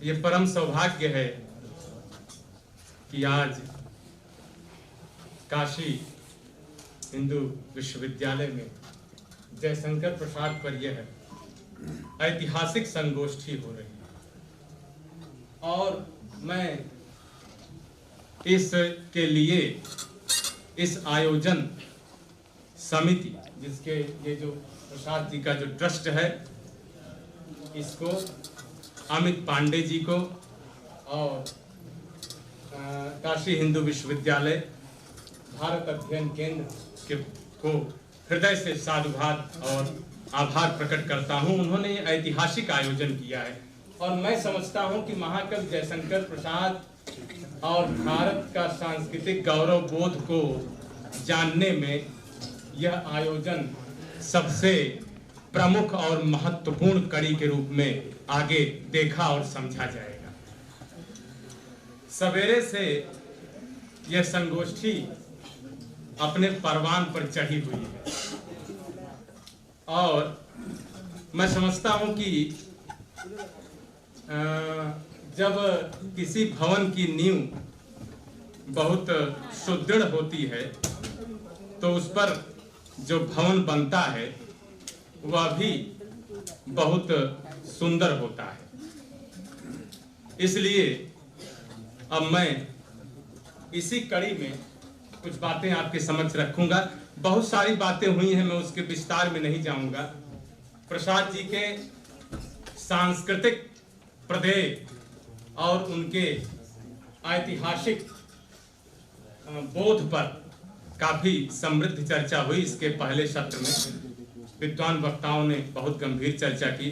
ये परम सौभाग्य है कि आज काशी हिंदू विश्वविद्यालय में जयशंकर प्रसाद पर यह ऐतिहासिक संगोष्ठी हो रही है और मैं इसके लिए इस आयोजन समिति जिसके ये जो प्रसाद जी का जो ट्रस्ट है इसको अमित पांडे जी को और काशी हिंदू विश्वविद्यालय भारत अध्ययन केंद्र को हृदय से साधुवाद और आभार प्रकट करता हूं। उन्होंने ये ऐतिहासिक आयोजन किया है और मैं समझता हूं कि महाकवि जयशंकर प्रसाद और भारत का सांस्कृतिक गौरव बोध को जानने में यह आयोजन सबसे प्रमुख और महत्वपूर्ण कड़ी के रूप में आगे देखा और समझा जाएगा। सवेरे से यह संगोष्ठी अपने परवान पर चढ़ी हुई है और मैं समझता हूं कि जब किसी भवन की नींव बहुत सुदृढ़ होती है तो उस पर जो भवन बनता है वह भी बहुत सुंदर होता है। इसलिए अब मैं इसी कड़ी में कुछ बातें आपके समक्ष रखूंगा। बहुत सारी बातें हुई हैं, मैं उसके विस्तार में नहीं जाऊंगा। प्रसाद जी के सांस्कृतिक प्रदेय और उनके ऐतिहासिक बोध पर काफी समृद्ध चर्चा हुई। इसके पहले सत्र में विद्वान वक्ताओं ने बहुत गंभीर चर्चा की।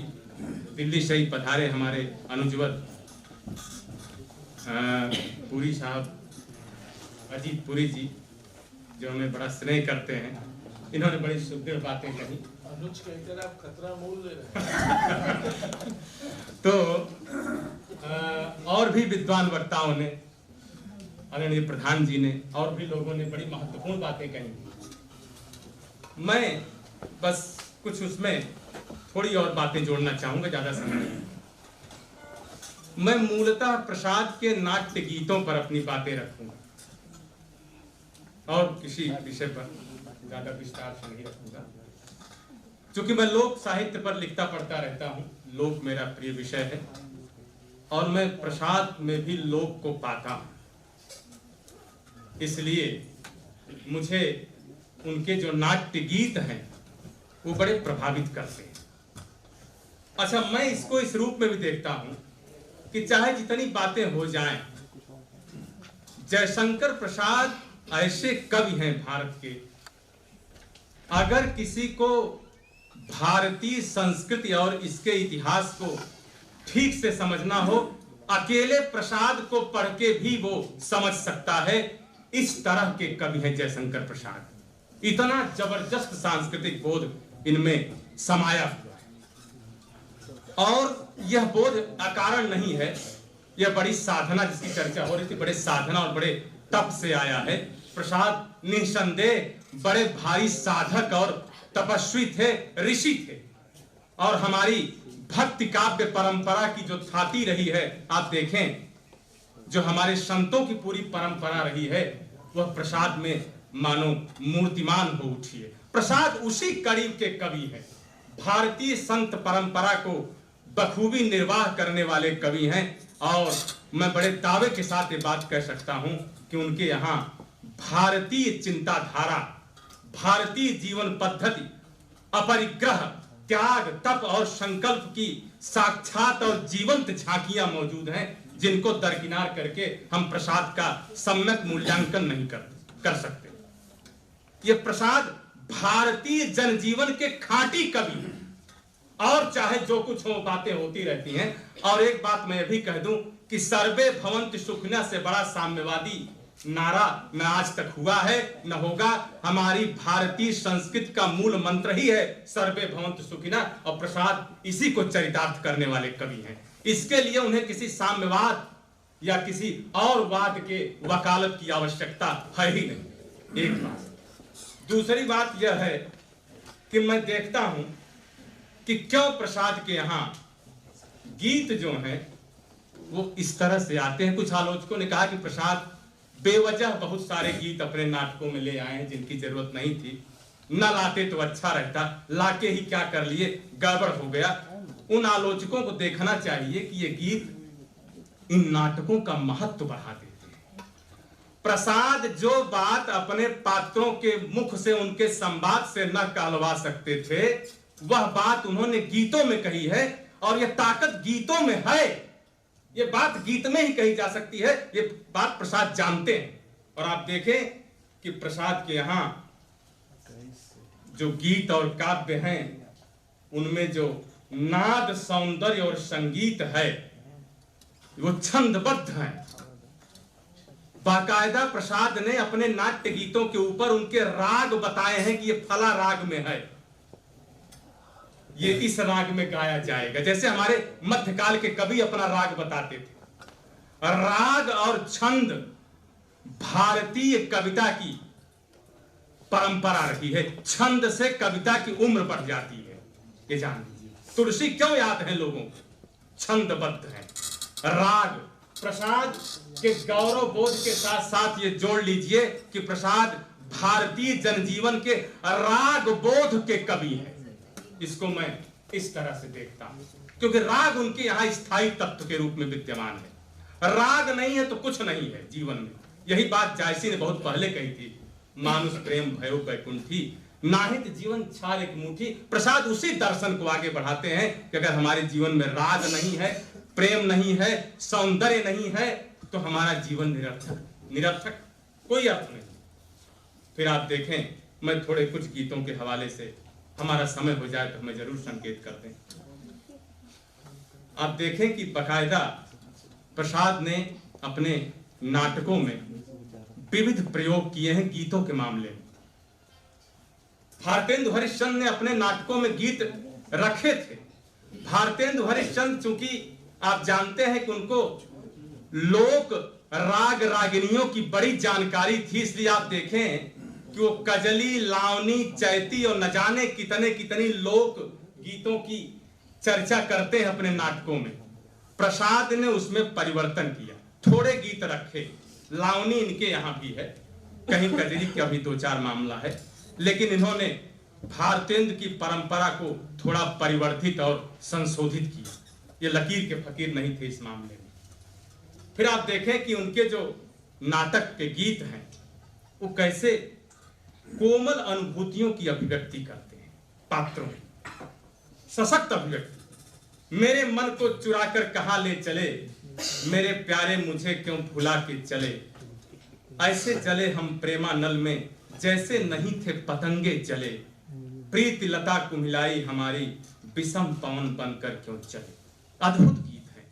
दिल्ली से ही पधारे हमारे अनुजवत पुरी साहब, अजीत पुरी जी, जो हमें बड़ा स्नेह करते हैं, इन्होंने बड़ी सुदृढ़ बातें कही। अनुज कहकर आप खतरा मोल ले रहे हैं। तो और भी विद्वान वक्ताओं ने, आदरणीय प्रधान जी ने और भी लोगों ने बड़ी महत्वपूर्ण बातें कही। मैं बस कुछ उसमें थोड़ी और बातें जोड़ना चाहूंगा, ज्यादा समय नहीं। मैं मूलतः प्रसाद के नाट्य गीतों पर अपनी बातें रखूंगा और किसी विषय पर ज्यादा विस्तार से नहीं रखूंगा, क्योंकि मैं लोक साहित्य पर लिखता पढ़ता रहता हूं। लोक मेरा प्रिय विषय है और मैं प्रसाद में भी लोक को पाता हूं। इसलिए मुझे उनके जो नाट्य गीत हैं वो बड़े प्रभावित करते हैं। अच्छा, मैं इसको इस रूप में भी देखता हूं कि चाहे जितनी बातें हो जाएं, जयशंकर प्रसाद ऐसे कवि हैं भारत के, अगर किसी को भारतीय संस्कृति और इसके इतिहास को ठीक से समझना हो, अकेले प्रसाद को पढ़ के भी वो समझ सकता है। इस तरह के कवि हैं जयशंकर प्रसाद। इतना जबरदस्त सांस्कृतिक बोध इनमें समाया हुआ है और यह बोध अकारण नहीं है। यह बड़ी साधना, जिसकी चर्चा हो रही थी, बड़े साधना और बड़े तप से आया है। प्रसाद निसंदेह बड़े भारी साधक और तपस्वी थे, ऋषि थे और हमारी भक्ति काव्य परंपरा की जो थाती रही है, आप देखें जो हमारे संतों की पूरी परंपरा रही है, वह प्रसाद में मानो मूर्तिमान हो उठी है। प्रसाद उसी कड़ी के कवि हैं, भारतीय संत परंपरा को बखूबी निर्वाह करने वाले कवि हैं और मैं बड़े दावे के साथ ये बात कह सकता हूं कि उनके यहाँ भारतीय चिंताधारा, भारतीय जीवन पद्धति, अपरिग्रह, त्याग, तप और संकल्प की साक्षात और जीवंत झांकियां मौजूद हैं, जिनको दरकिनार करके हम प्रसाद का सम्यक मूल्यांकन नहीं कर सकते। ये प्रसाद भारतीय जनजीवन के खांटी कवि हैं और चाहे जो कुछ हो, बातें होती रहती हैं। और एक बात मैं भी कह दूं कि सर्वे भवन्तु सुखिनः से बड़ा साम्यवादी नारा न आज तक हुआ है न होगा। हमारी भारतीय संस्कृति का मूल मंत्र ही है सर्वे भवन्तु सुखिनः, और प्रसाद इसी को चरितार्थ करने वाले कवि हैं। इसके लिए उन्हें किसी साम्यवाद या किसी और वाद के वकालत की आवश्यकता है ही नहीं। एक बात। दूसरी बात यह है कि मैं देखता हूं कि क्यों प्रसाद के यहां गीत जो हैं वो इस तरह से आते हैं। कुछ आलोचकों ने कहा कि प्रसाद बेवजह बहुत सारे गीत अपने नाटकों में ले आए हैं जिनकी जरूरत नहीं थी, न लाते तो अच्छा रहता, लाके ही क्या कर लिए, गड़बड़ हो गया। उन आलोचकों को देखना चाहिए कि ये गीत इन नाटकों का महत्व बढ़ा देते हैं। प्रसाद जो बात अपने पात्रों के मुख से, उनके संवाद से न कहलवा सकते थे, वह बात उन्होंने गीतों में कही है, और यह ताकत गीतों में है। ये बात गीत में ही कही जा सकती है, ये बात प्रसाद जानते हैं। और आप देखें कि प्रसाद के यहां जो गीत और काव्य हैं, उनमें जो नाद, सौंदर्य और संगीत है, वो छंदबद्ध है। बाकायदा प्रसाद ने अपने नाट्य गीतों के ऊपर उनके राग बताए हैं कि ये फला राग में है, ये इस राग में गाया जाएगा। जैसे हमारे मध्यकाल के कवि अपना राग बताते थे। राग और छंद भारतीय कविता की परंपरा रही है। छंद से कविता की उम्र बढ़ जाती है, ये जान लीजिए। तुलसी क्यों याद है लोगों को? छंदबद्ध है। राग, प्रसाद के गौरव बोध के साथ साथ ये जोड़ लीजिए कि प्रसाद भारतीय जनजीवन के राग बोध के कवि हैं। इसको मैं इस तरह से देखता हूं, क्योंकि राग उनके यहां स्थायी तत्व के रूप में विद्यमान है। राग नहीं है तो कुछ नहीं है जीवन में। यही बात जायसी ने बहुत पहले कही थी, मानुष प्रेम भयो बैकुंठी, नाहित जीवन छाल एक मुट्ठी। प्रसाद उसी दर्शन को आगे बढ़ाते हैं कि अगर हमारे जीवन में राग नहीं है, प्रेम नहीं है, सौंदर्य नहीं है, तो हमारा जीवन निरर्थक, कोई अर्थ नहीं। फिर आप देखें, मैं थोड़े कुछ गीतों के हवाले से, हमारा समय हो जाए तो हमें जरूर संकेत कर दें। आप देखें कि बकायदा प्रसाद ने अपने नाटकों में विविध प्रयोग किए हैं गीतों के मामले में। भारतेंदु हरिश्चंद्र ने अपने नाटकों में गीत रखे थे। भारतेंदु हरिश्चंद्र, चूंकि आप जानते हैं कि उनको लोक राग रागिनियों की बड़ी जानकारी थी, इसलिए आप देखें कि वो कजली, लावनी, चैती और न जाने कितने कितनी लोक गीतों की चर्चा करते हैं अपने नाटकों में। प्रसाद ने उसमें परिवर्तन किया, थोड़े गीत रखे। लावनी इनके यहां भी है, कहीं कजली का भी 2-4 मामला है, लेकिन इन्होंने भारतेंद्र की परंपरा को थोड़ा परिवर्तित और संशोधित किया। ये लकीर के फकीर नहीं थे इस मामले में। फिर आप देखें कि उनके जो नाटक के गीत हैं, वो कैसे कोमल अनुभूतियों की अभिव्यक्ति करते हैं पात्रों में, सशक्त अभिव्यक्ति। मेरे मन को चुरा कर कहां ले चले, मेरे प्यारे मुझे क्यों भुला के चले, ऐसे चले हम प्रेमानल में जैसे नहीं थे पतंगे चले, प्रीति लता कुम्हिलाई हमारी विषम पवन बनकर क्यों चले। अद्भुत गीत है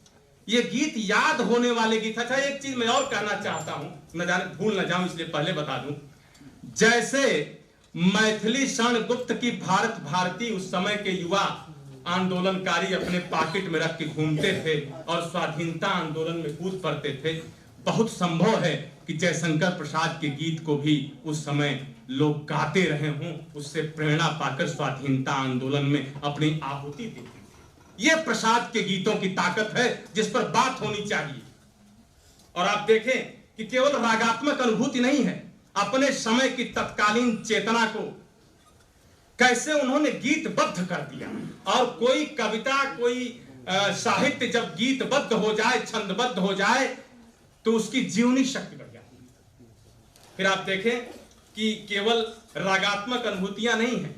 ये, गीत याद होने वाले गीत। अच्छा, एक चीज मैं और कहना चाहता हूं, न जाने भूल न जाऊं इसलिए पहले बता दूं। जैसे मैथिली शरण गुप्त की भारत भारती उस समय के युवा आंदोलनकारी अपने पॉकेट में रख के घूमते थे और स्वाधीनता आंदोलन में कूद पड़ते थे, बहुत संभव है कि जयशंकर प्रसाद के गीत को भी उस समय लोग गाते रहे हों, उससे प्रेरणा पाकर स्वाधीनता आंदोलन में अपनी आहुति देते थे। यह प्रसाद के गीतों की ताकत है जिस पर बात होनी चाहिए। और आप देखें कि केवल रागात्मक अनुभूति नहीं है, अपने समय की तत्कालीन चेतना को कैसे उन्होंने गीतबद्ध कर दिया। और कोई कविता, कोई साहित्य जब गीतबद्ध हो जाए, छंदबद्ध हो जाए, तो उसकी जीवनी शक्ति बढ़ जाती है। फिर आप देखें कि केवल रागात्मक अनुभूतियां नहीं है,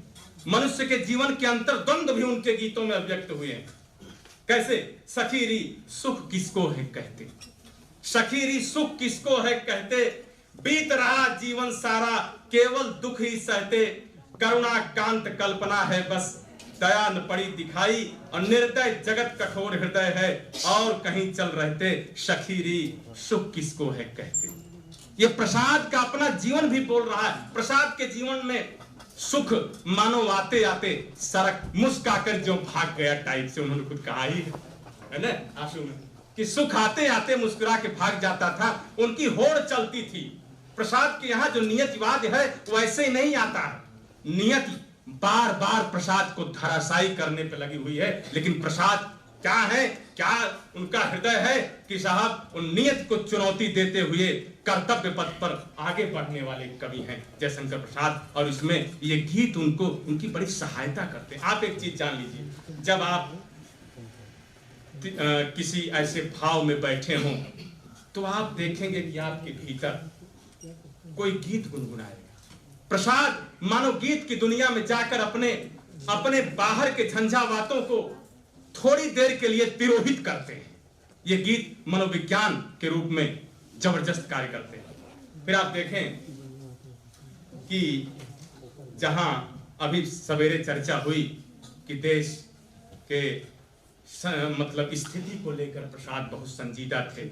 मनुष्य के जीवन के अंतर्द्वंद भी उनके गीतों में अभिव्यक्त हुए हैं। कैसे? सखीरी सुख किसको है कहते, सखीरी सुख किसको है कहते, बीत रहा जीवन सारा केवल दुख ही सहते, करुणा कांत कल्पना है बस दया न पड़ी दिखाई, और निर्दय जगत कठोर हृदय है और कहीं चल रहते, सखीरी सुख किसको है कहते। ये प्रसाद का अपना जीवन भी बोल रहा है। प्रसाद के जीवन में सुख मानो आते आते सड़क मुस्काकर जो भाग गया टाइप से उन्होंने खुद कहा ही है ना आंसू में, कि सुख आते आते मुस्कुरा के भाग जाता था। उनकी होड़ चलती थी। प्रसाद के यहाँ जो नियतिवाद है वैसे ही नहीं आता है। नियति बार बार प्रसाद को धराशायी करने पे लगी हुई है, लेकिन प्रसाद क्या है, क्या उनका हृदय है कि साहब उन नियत को चुनौती देते हुए कर्तव्य पथ पर आगे बढ़ने वाले कवि हैं जयशंकर प्रसाद। और इसमें ये गीत उनको उनकी बड़ी सहायता करते हैं। आप एक चीज जान लीजिए, जब आप किसी ऐसे भाव में बैठे हों तो आप देखेंगे कि आपके भीतर कोई गीत गुनगुनाएगा। प्रसाद मानो गीत की दुनिया में जाकर अपने अपने बाहर के झंझावातों को थोड़ी देर के लिए तिरोहित करते हैं। ये गीत मनोविज्ञान के रूप में जबरदस्त कार्य करते हैं। फिर आप देखें कि जहां अभी सवेरे चर्चा हुई कि देश के मतलब स्थिति को लेकर प्रसाद बहुत संजीदा थे,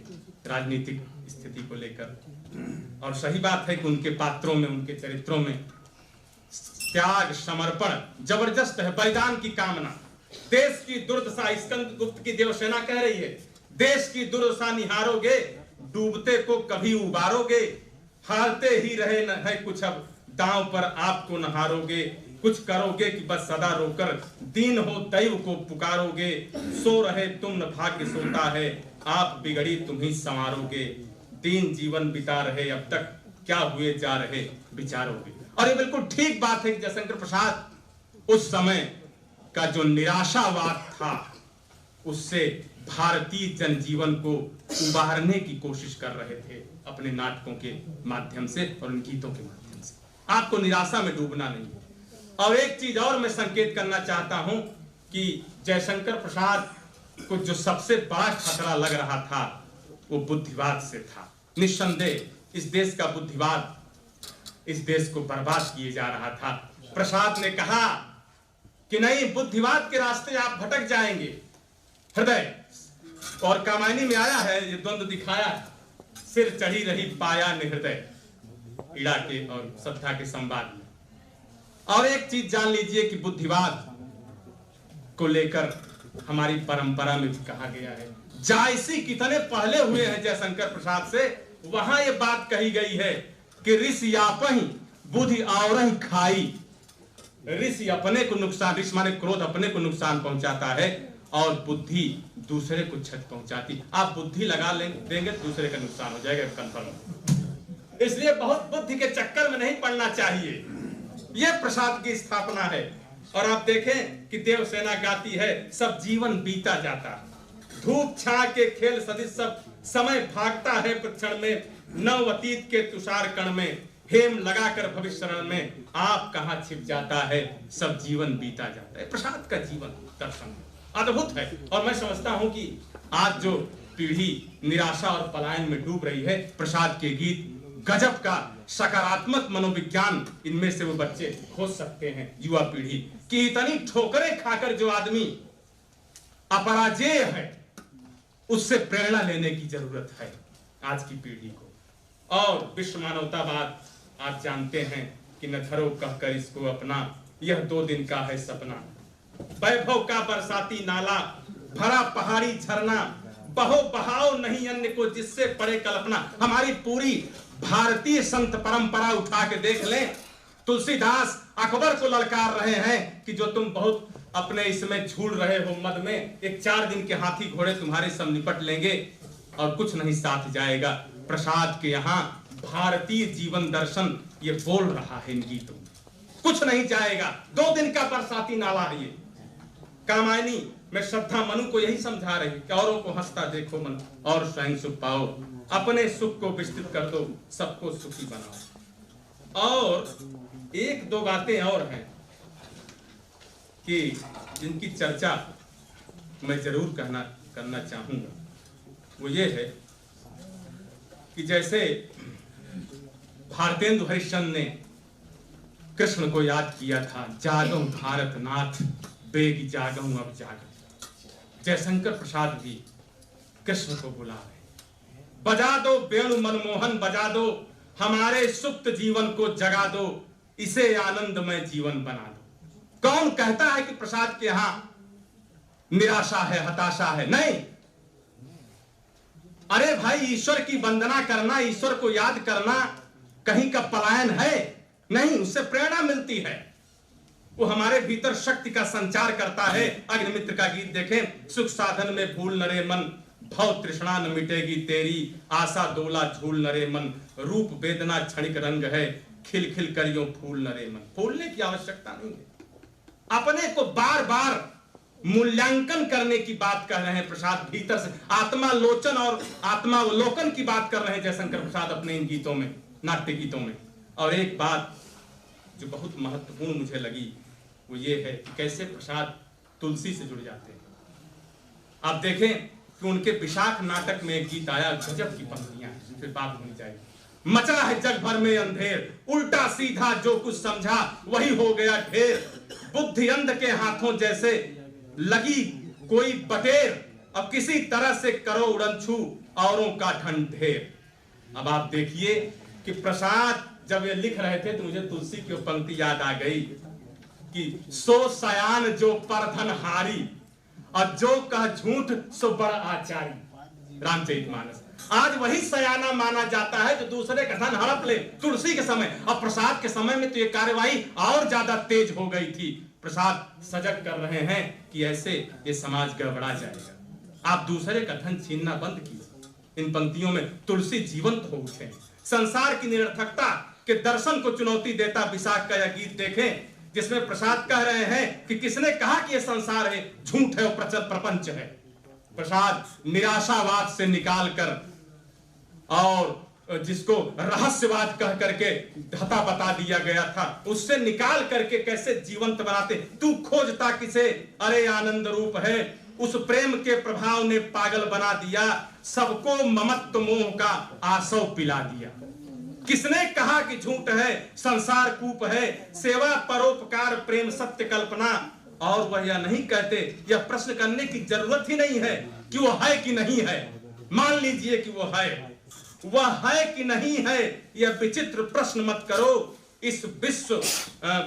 राजनीतिक स्थिति को लेकर। और सही बात है कि उनके पात्रों में, उनके चरित्रों में त्याग, समर्पण जबरदस्त है, बलिदान की कामना। देश की दुर्दशा, स्कंदगुप्त की देवसेना कह रही है, देश की दुर्दशा निहारोगे, डूबते को कभी उबारोगे, हारते ही रहे न है कुछ, अब दांव पर आपको न हारोगे, कुछ करोगे कि बस सदा रोकर, दीन हो दैव को पुकारोगे, सो रहे तुम न भाग्य सोता है, आप बिगड़ी तुम ही संवारोगे, दीन जीवन बिता रहे अब तक, क्या हुए जा रहे विचारोगे। और ये बिल्कुल ठीक बात है कि जयशंकर प्रसाद उस समय का जो निराशावाद था उससे भारतीय जनजीवन को उबारने की कोशिश कर रहे थे अपने नाटकों के माध्यम से और उन गीतों के माध्यम से। आपको निराशा में डूबना नहीं है। और एक चीज और मैं संकेत करना चाहता हूं कि जयशंकर प्रसाद को जो सबसे बड़ा खतरा लग रहा था वो बुद्धिवाद से था। निस्संदेह इस देश का बुद्धिवाद इस देश को बर्बाद किए जा रहा था। प्रसाद ने कहा कि नहीं, बुद्धिवाद के रास्ते आप भटक जाएंगे। हृदय और कामायनी में आया है, ये द्वंद्व दिखाया है, सिर चढ़ी रही पाया ने हृदय, इड़ा के और श्रद्धा के संवाद में। और एक चीज जान लीजिए कि बुद्धिवाद को लेकर हमारी परंपरा में भी कहा गया है, जायसी कितने पहले हुए हैं जयशंकर प्रसाद से, वहां ये बात कही गई है कि ऋषि आपही बुद्धि और खाई। ऋषि अपने को नुकसान, ऋषि माने क्रोध अपने को नुकसान पहुंचाता है और बुद्धि दूसरे को क्षति पहुंचाती। आप बुद्धि लगा देंगे दूसरे का नुकसान हो जाएगा, कंफर्म। इसलिए बहुत बुद्धि के चक्कर में नहीं पड़ना चाहिए। यह प्रसाद की स्थापना है। और आप देखें कि देवसेना गाती है, सब जीवन बीता जाता, धूप छा के खेल सदिश सब समय भागता है क्षण में, नव अतीत के तुषार कण में, हेम लगाकर भविष्य शरण में, आप कहां छिप जाता है, सब जीवन बीता जाता है। प्रसाद का जीवन दर्शन अद्भुत है। और मैं समझता हूं कि आज जो पीढ़ी निराशा और पलायन में डूब रही है, प्रसाद के गीत गजब का सकारात्मक मनोविज्ञान इनमें से वो बच्चे खोज सकते हैं, युवा पीढ़ी कि इतनी ठोकरें खाकर जो आदमी अपराजेय है उससे प्रेरणा लेने की जरूरत है आज की पीढ़ी को। और विश्व मानवतावाद आप जानते हैं कि न धरो कहकर इसको अपना, यह 2 दिन का है सपना, वैभव का बरसाती नाला, भरा पहाड़ी झरना, बहो बहाओ नहीं अन्य को जिससे पड़े कल्पना। हमारी पूरी भारतीय संत परंपरा उठा के देख लें, तुलसीदास अकबर को ललकार रहे हैं कि जो तुम बहुत अपने इसमें झूल रहे हो मद में, एक 4 दिन के हाथी घोड़े तुम्हारे सब निपट लेंगे और कुछ नहीं साथ जाएगा। प्रसाद के यहाँ भारतीय जीवन दर्शन ये बोल रहा है इन गीतों में, कुछ नहीं जाएगा, 2 दिन का बरसाती नाला है ये। कामायनी में श्रद्धा मनु को यही समझा रही कि औरों को हंसता देखो मन और स्वयं सुख पाओ, अपने सुख को विस्तृत कर दो, सबको सुखी बनाओ। और 1-2 बातें और हैं कि जिनकी चर्चा मैं जरूर करना चाहूंगा। वो ये है कि जैसे भारतेंदु हरिश्चंद्र ने कृष्ण को याद किया था, जागो भारत नाथ बेग जागो अब जागो। जयशंकर प्रसाद भी कृष्ण को बुला रहे, बजा दो वेणु मनमोहन, बजा दो हमारे सुप्त जीवन को जगा दो, इसे आनंदमय जीवन बना दो। कौन कहता है कि प्रसाद के यहां निराशा है, हताशा है? नहीं। अरे भाई, ईश्वर की वंदना करना, ईश्वर को याद करना कहीं का पलायन है? नहीं, उससे प्रेरणा मिलती है। वो हमारे भीतर शक्ति का संचार करता है। अग्निमित्र का गीत देखें, सुख साधन में भूल नरे मन, भव तृष्णा न मिटेगी तेरी, आशा डोला झूल नरे मन, रूप वेदना क्षणिक रंग है, खिल खिल करियो फूल नरे मन। फूलने की आवश्यकता नहीं है, अपने को बार बार मूल्यांकन करने की बात कर रहे हैं प्रसाद, भीतर से आत्मालोचन और आत्मावलोकन की बात कर रहे हैं जयशंकर प्रसाद अपने इन गीतों में, नाट्य गीतों में। और एक बात जो बहुत महत्वपूर्ण मुझे लगी वो ये है कि कैसे प्रसाद तुलसी से जुड़ जाते हैं। आप देखें कि उनके विशाख नाटक में एक गीत आया, गजब की पंक्तियां हैं, फिर बात होनी चाहिए। मचा है जग भर में अंधेर, उल्टा सीधा जो कुछ समझा वही हो गया ढेर, बुद्धि अंध के हाथों जैसे लगी कोई बटेर, अब किसी तरह से करो उड़न छू औरों का ढंढेर। अब आप देखिए कि प्रसाद जब ये लिख रहे थे तो मुझे तुलसी की वो पंक्ति याद आ गई कि सो सयान जो परधन हारी, और जो कह झूठ सो बड़ आचारी। रामचरितमानस। आज वही सयाना माना जाता है जो दूसरे का धन हड़प ले तुलसी के समय। अब प्रसाद के समय में तो ये कार्यवाही और ज्यादा तेज हो गई थी। प्रसाद सजग कर रहे हैं कि ऐसे ये समाज गड़बड़ा जाएगा। आप दूसरे का धन छीनना बंद कीजिए। इन पंक्तियों में तुलसी जीवंत हो उठे। संसार की निरर्थकता के दर्शन को चुनौती देता विशाख का यह गीत देखें, जिसमें प्रसाद कह रहे हैं कि किसने कहा कि यह संसार है, झूठ है और प्रचल प्रपंच है। प्रसाद निराशावाद से निकाल कर और जिसको रहस्यवाद कह करके धता बता दिया गया था, उससे निकाल करके कैसे जीवंत बनाते। तू खोजता किसे, अरे आनंद रूप है, उस प्रेम के प्रभाव ने पागल बना दिया, सबको ममत्व मोह का आसव पिला दिया। किसने कहा कि झूठ है, संसार कूप है, सेवा परोपकार प्रेम सत्य कल्पना, और वह यह नहीं कहते, यह प्रश्न करने की जरूरत ही नहीं है कि वो है कि नहीं है। मान लीजिए कि वो है, वह है कि नहीं है, यह विचित्र प्रश्न मत करो। इस विश्व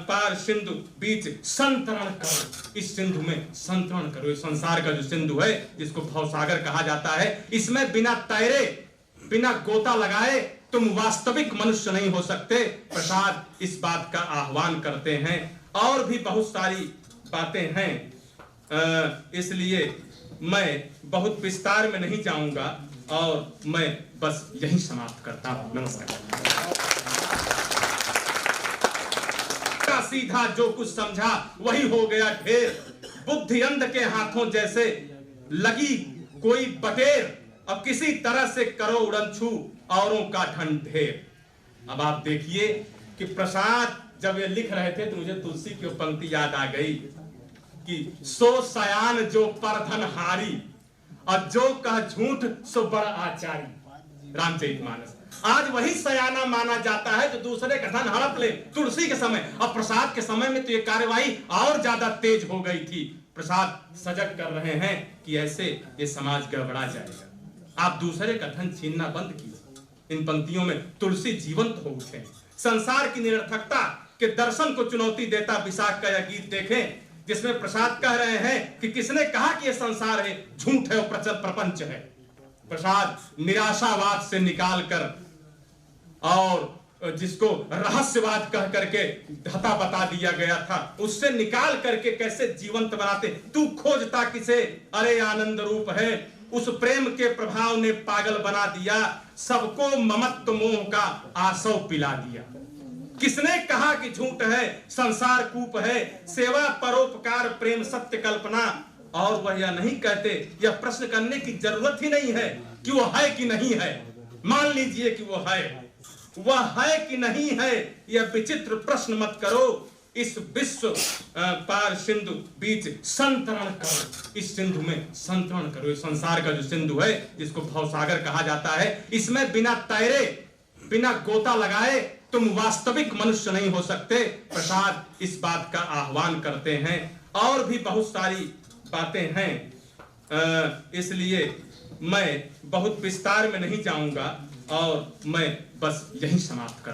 पार सिंधु बीच संतरण करो, इस सिंधु में संतरण करो। इस संसार का जो सिंधु है, जिसको भवसागर कहा जाता है, इसमें बिना तैरे बिना गोता लगाए तुम वास्तविक मनुष्य नहीं हो सकते। प्रसाद इस बात का आह्वान करते हैं। और भी बहुत सारी बातें हैं, इसलिए मैं बहुत विस्तार में नहीं जाऊंगा और मैं बस यही समाप्त करता हूं। नमस्कार। सीधा जो कुछ समझा वही हो गया ढेर, बुद्धि अंध के हाथों जैसे लगी कोई बटेर, अब किसी तरह से करो उड़न छू औरों का ढंढेर। अब आप देखिए कि प्रसाद जब ये लिख रहे थे तो मुझे तुलसी की वो पंक्ति याद आ गई कि सो सयान जो परधन हारी, और जो कह झूठ सो बड़ आचारी। रामचरितमानस। आज वही सयाना माना जाता है जो दूसरे का धन हड़प ले तुलसी के समय। अब प्रसाद के समय में तो ये कार्यवाही और ज्यादा तेज हो गई थी। प्रसाद सजग कर रहे हैं कि ऐसे ये समाज गड़बड़ा जाएगा। आप दूसरे का धन छीनना बंद कीजिए। इन पंक्तियों में तुलसी जीवंत हो उठे। संसार की निरर्थकता के दर्शन को चुनौती देता विशाख का यह गीत देखें, जिसमें प्रसाद कह रहे हैं कि किसने कहा कि यह संसार है, झूठ है और प्रचल प्रपंच है। प्रसाद निराशावाद से निकाल कर और जिसको रहस्यवाद कह करके धता बता दिया गया था, उससे निकाल करके कैसे जीवंत बनाते। तू खोजता किसे, अरे आनंद रूप है, उस प्रेम के प्रभाव ने पागल बना दिया, सबको ममत्व मोह का आसव पिला दिया। किसने कहा कि झूठ है, संसार कूप है, सेवा परोपकार प्रेम सत्य कल्पना, और वह यह नहीं कहते, यह प्रश्न करने की जरूरत ही नहीं है कि वो है कि नहीं है। मान लीजिए कि वो है, वह है कि नहीं है, यह विचित्र प्रश्न मत करो। इस विश्व पार सिंधु बीच संतरण करो, इस सिंधु में संतरण करो। इस संसार का जो सिंधु है, जिसको भवसागर कहा जाता है, इसमें बिना तैरे बिना गोता लगाए तुम वास्तविक मनुष्य नहीं हो सकते। प्रसाद इस बात का आह्वान करते हैं। और भी बहुत सारी बातें हैं, इसलिए मैं बहुत विस्तार में नहीं जाऊंगा और मैं बस यही समाप्त कर